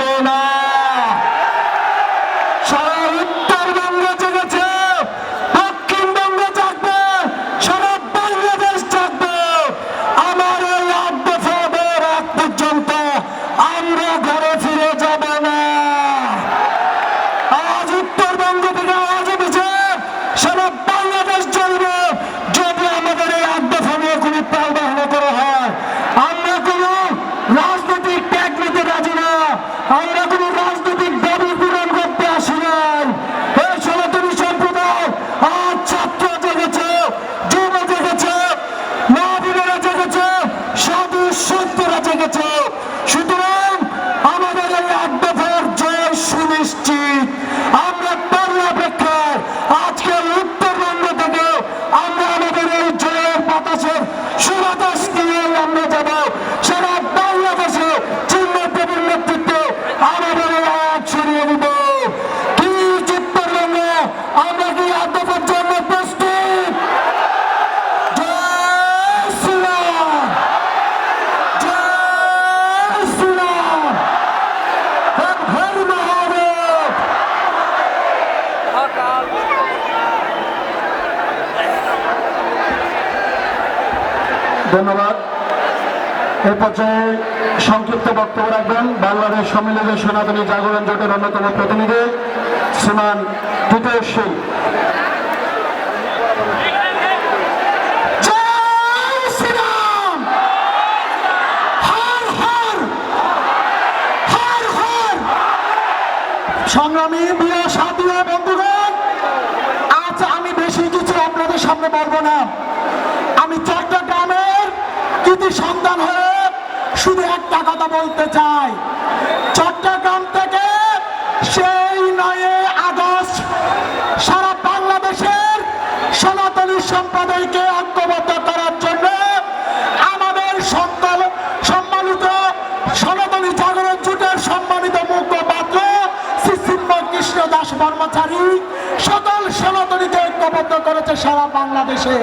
যাবে না। সারা উত্তরবঙ্গে জেগেছে, দক্ষিণবঙ্গে জাগবে, সারা বাংলাদেশ জাগবে। আমার এই 8 দফা রাত পর্যন্ত আমরা ঘরে ফিরে যাব না। আজ উত্তরবঙ্গ থেকে আওয়াজ উঠেছে, সারা বাংলাদেশ জ্বলবে যদি আমাদের এই 8 দফা নিয়ে কোনো প্রাণবাহন করা হয়। আমরা কোনো রাজনৈতিক ট্যাগ নিতে রাজি না, আমরা কোনো রাজনৈতিক দাবি পূরণ করতে আসি নাই। এই সনাতনী সম্প্রদায় আজ ছাত্র জেগেছে, যুব জেগেছে, মা বোনেরা জেগেছে, সাধু সন্তরা জেগেছে। সুতরাং আমাদের এই 8 দফার জয় সুনিশ্চিত। আমরা তার অপেক্ষায় আজকে উত্তরবঙ্গ থেকে আমরা আমাদের এই জয়ের বাতাসের সুবাতাস নিয়ে আমরা যাব। সারা বাংলাদেশে চিহ্নপ্রবীর নেতৃত্বে আমাদের এই আওয়াজ ছড়িয়ে দিব। কি উত্তরবঙ্গে আমরা কি 8 দফার জন্য প্রস্তুত? জয় শ্রীরাম, জয় শ্রীরাম, হর হর মহাদেব। ধন্যবাদ। এ পর্যায়ে সংক্ষিপ্ত বক্তব্য রাখবেন বাংলাদেশ সম্মিলিত সনাতনী জাগরণ জোটের অন্যতম প্রতিনিধি শ্রীমান দ্বিতীয় সিং। জয় শ্রীরাম, হর হর, হর হর। সংগ্রামী প্রিয় সাথী ও বন্ধুগণ, আজ আমি বেশি কিছু আপনাদের সামনে বলবো না। আমি চট্টগ্রামের কৃতি সন্তান হয়ে শুধু একটা কথা বলতে চাই। চট্টগ্রাম থেকে সেই 9 আগস্ট সারা বাংলাদেশের সনাতনী সম্প্রদায়কে ঐক্যবদ্ধ করার জন্য আমাদের সম্মানিত সনাতনী জাগরণ জোটের সম্মানিত মুখপাত্র শ্রী চিন্ময় কৃষ্ণ দাস ব্রহ্মচারী সকল সনাতনীকে ঐক্যবদ্ধ করেছে সারা বাংলাদেশে।